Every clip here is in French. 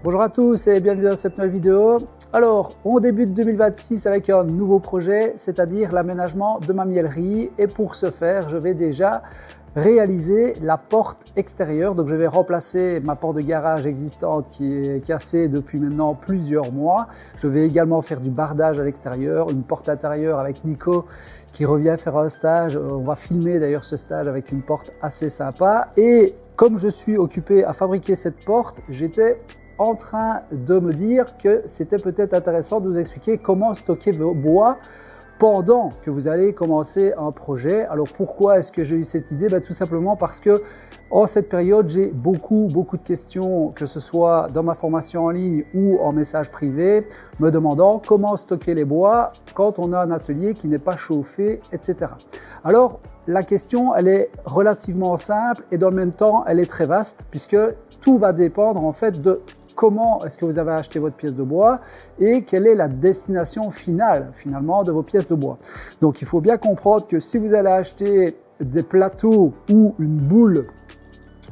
Bonjour à tous et bienvenue dans cette nouvelle vidéo. Alors, on débute 2026 avec un nouveau projet, c'est-à-dire l'aménagement de ma miellerie. Et pour ce faire, je vais déjà réaliser la porte extérieure. Donc, je vais remplacer ma porte de garage existante qui est cassée depuis maintenant plusieurs mois. Je vais également faire du bardage à l'extérieur, une porte intérieure avec Nico qui revient faire un stage. On va filmer d'ailleurs ce stage avec une porte assez sympa. Et comme je suis occupé à fabriquer cette porte, j'étais en train de me dire que c'était peut-être intéressant de vous expliquer comment stocker vos bois pendant que vous allez commencer un projet. Alors pourquoi est-ce que j'ai eu cette idée? Tout simplement parce que en cette période, j'ai beaucoup de questions, que ce soit dans ma formation en ligne ou en message privé, me demandant comment stocker les bois quand on a un atelier qui n'est pas chauffé, etc. Alors la question, elle est relativement simple et dans le même temps, elle est très vaste puisque tout va dépendre en fait de comment est-ce que vous avez acheté votre pièce de bois et quelle est la destination finale finalement de vos pièces de bois. Donc il faut bien comprendre que si vous allez acheter des plateaux ou une boule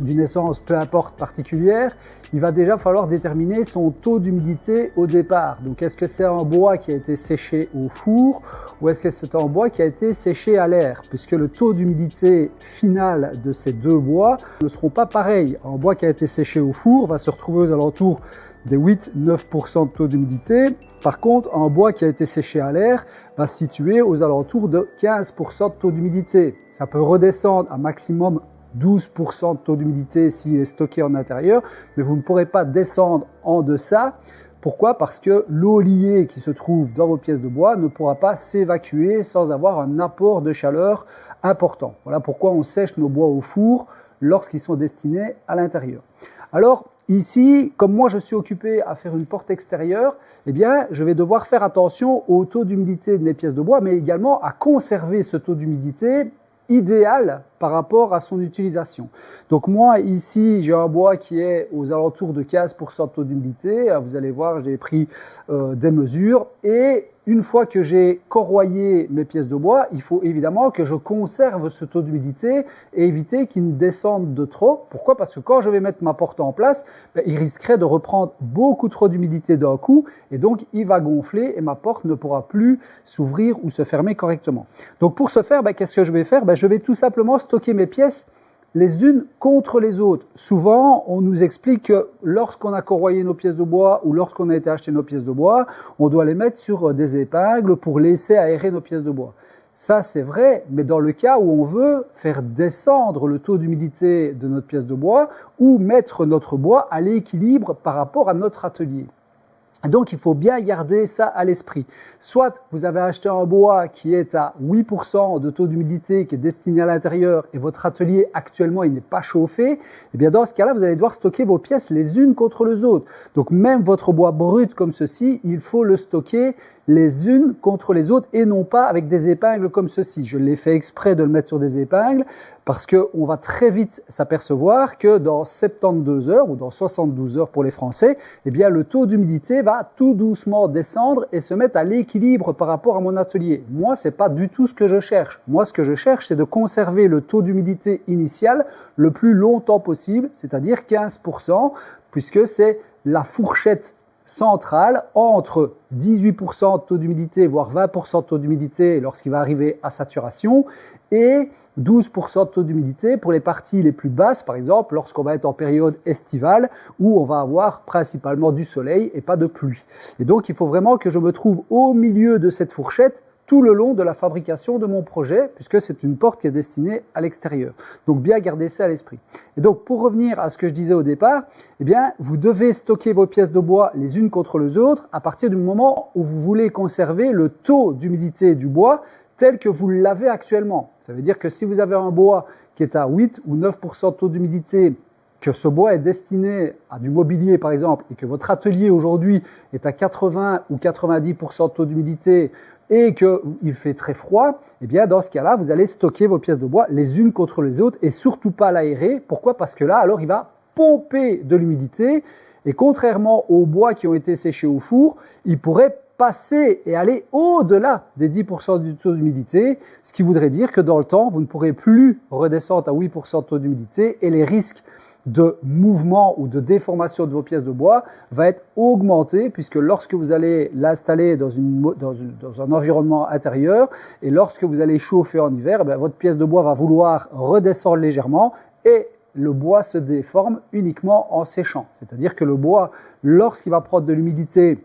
d'une essence peu importe particulière, il va déjà falloir déterminer son taux d'humidité au départ. Donc est-ce que c'est un bois qui a été séché au four ou est-ce que c'est un bois qui a été séché à l'air? Puisque le taux d'humidité final de ces deux bois ne seront pas pareils. Un bois qui a été séché au four va se retrouver aux alentours des 8-9% de taux d'humidité. Par contre, un bois qui a été séché à l'air va se situer aux alentours de 15% de taux d'humidité. Ça peut redescendre à maximum 12% de taux d'humidité s'il est stocké en intérieur, mais vous ne pourrez pas descendre en deçà. Pourquoi? Parce que l'eau liée qui se trouve dans vos pièces de bois ne pourra pas s'évacuer sans avoir un apport de chaleur important. Voilà pourquoi on sèche nos bois au four lorsqu'ils sont destinés à l'intérieur. Alors ici, comme moi je suis occupé à faire une porte extérieure, eh bien je vais devoir faire attention au taux d'humidité de mes pièces de bois, mais également à conserver ce taux d'humidité idéal par rapport à son utilisation. Donc moi ici j'ai un bois qui est aux alentours de 15% de taux d'humidité. Vous allez voir, j'ai pris des mesures et une fois que j'ai corroyé mes pièces de bois, il faut évidemment que je conserve ce taux d'humidité et éviter qu'il ne descende de trop. Pourquoi? Parce que quand je vais mettre ma porte en place, il risquerait de reprendre beaucoup trop d'humidité d'un coup et donc il va gonfler et ma porte ne pourra plus s'ouvrir ou se fermer correctement. Donc pour ce faire, qu'est-ce que je vais faire? Je vais tout simplement stocker mes pièces les unes contre les autres. Souvent, on nous explique que lorsqu'on a corroyé nos pièces de bois ou lorsqu'on a été acheter nos pièces de bois, on doit les mettre sur des épingles pour laisser aérer nos pièces de bois. Ça, c'est vrai, mais dans le cas où on veut faire descendre le taux d'humidité de notre pièce de bois ou mettre notre bois à l'équilibre par rapport à notre atelier. Donc, il faut bien garder ça à l'esprit. Soit vous avez acheté un bois qui est à 8% de taux d'humidité, qui est destiné à l'intérieur et votre atelier actuellement il n'est pas chauffé, eh bien dans ce cas-là, vous allez devoir stocker vos pièces les unes contre les autres. Donc même votre bois brut comme ceci, il faut le stocker les unes contre les autres et non pas avec des épingles comme ceci. Je l'ai fait exprès de le mettre sur des épingles parce qu'on va très vite s'apercevoir que dans 72 heures ou dans 72 heures pour les Français, eh bien le taux d'humidité va tout doucement descendre et se mettre à l'équilibre par rapport à mon atelier. Moi, c'est pas du tout ce que je cherche. Moi, ce que je cherche, c'est de conserver le taux d'humidité initial le plus longtemps possible, c'est-à-dire 15%, puisque c'est la fourchette centrale entre 18% de taux d'humidité, voire 20% de taux d'humidité lorsqu'il va arriver à saturation et 12% de taux d'humidité pour les parties les plus basses, par exemple lorsqu'on va être en période estivale où on va avoir principalement du soleil et pas de pluie. Et donc il faut vraiment que je me trouve au milieu de cette fourchette tout le long de la fabrication de mon projet, puisque c'est une porte qui est destinée à l'extérieur. Donc bien garder ça à l'esprit. Et donc pour revenir à ce que je disais au départ, eh bien vous devez stocker vos pièces de bois les unes contre les autres à partir du moment où vous voulez conserver le taux d'humidité du bois tel que vous l'avez actuellement. Ça veut dire que si vous avez un bois qui est à 8 ou 9% de taux d'humidité, que ce bois est destiné à du mobilier par exemple, et que votre atelier aujourd'hui est à 80 ou 90% de taux d'humidité, et qu'il fait très froid, eh bien dans ce cas-là, vous allez stocker vos pièces de bois les unes contre les autres et surtout pas l'aérer. Pourquoi? Parce que là, alors il va pomper de l'humidité et contrairement aux bois qui ont été séchés au four, il pourrait passer et aller au-delà des 10% du taux d'humidité, ce qui voudrait dire que dans le temps, vous ne pourrez plus redescendre à 8% de taux d'humidité et les risques de mouvement ou de déformation de vos pièces de bois va être augmenté puisque lorsque vous allez l'installer dans un environnement intérieur et lorsque vous allez chauffer en hiver, eh bien, votre pièce de bois va vouloir redescendre légèrement et le bois se déforme uniquement en séchant. C'est-à-dire que le bois, lorsqu'il va prendre de l'humidité,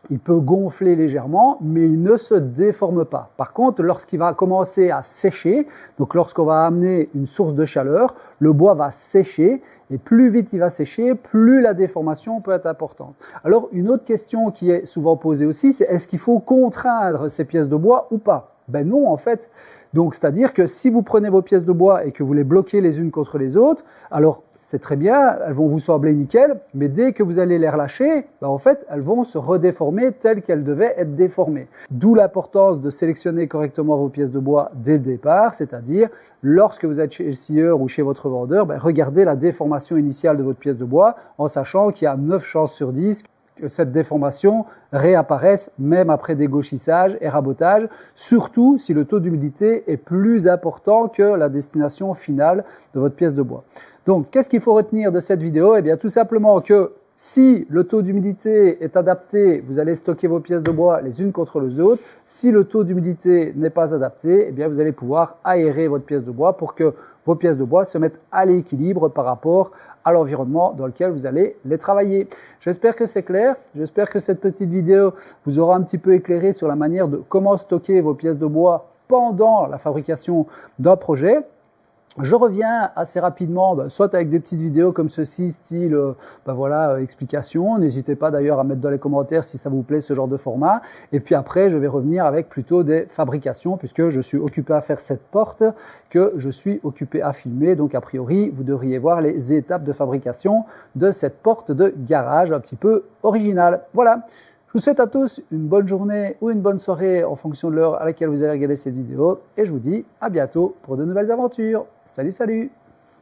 il peut gonfler légèrement, mais il ne se déforme pas. Par contre, lorsqu'il va commencer à sécher, donc lorsqu'on va amener une source de chaleur, le bois va sécher, et plus vite il va sécher, plus la déformation peut être importante. Alors, une autre question qui est souvent posée aussi, c'est est-ce qu'il faut contraindre ces pièces de bois ou pas? Ben non, en fait. Donc, c'est-à-dire que si vous prenez vos pièces de bois et que vous les bloquez les unes contre les autres, alors c'est très bien, elles vont vous sembler nickel, mais dès que vous allez les relâcher, ben en fait, elles vont se redéformer telles qu'elles devaient être déformées. D'où l'importance de sélectionner correctement vos pièces de bois dès le départ, c'est-à-dire lorsque vous êtes chez le scieur ou chez votre vendeur, ben regardez la déformation initiale de votre pièce de bois en sachant qu'il y a 9 chances sur 10 que cette déformation réapparaisse même après dégauchissage et rabotage, surtout si le taux d'humidité est plus important que la destination finale de votre pièce de bois. Donc, qu'est-ce qu'il faut retenir de cette vidéo? Eh bien, tout simplement que si le taux d'humidité est adapté, vous allez stocker vos pièces de bois les unes contre les autres. Si le taux d'humidité n'est pas adapté, eh bien, vous allez pouvoir aérer votre pièce de bois pour que vos pièces de bois se mettent à l'équilibre par rapport à l'environnement dans lequel vous allez les travailler. J'espère que c'est clair. J'espère que cette petite vidéo vous aura un petit peu éclairé sur la manière de comment stocker vos pièces de bois pendant la fabrication d'un projet. Je reviens assez rapidement, soit avec des petites vidéos comme ceci, style explication. N'hésitez pas d'ailleurs à mettre dans les commentaires si ça vous plaît ce genre de format. Et puis après, je vais revenir avec plutôt des fabrications puisque je suis occupé à faire cette porte que je suis occupé à filmer. Donc a priori, vous devriez voir les étapes de fabrication de cette porte de garage un petit peu originale. Voilà. Je vous souhaite à tous une bonne journée ou une bonne soirée en fonction de l'heure à laquelle vous allez regarder cette vidéo et je vous dis à bientôt pour de nouvelles aventures. Salut, salut!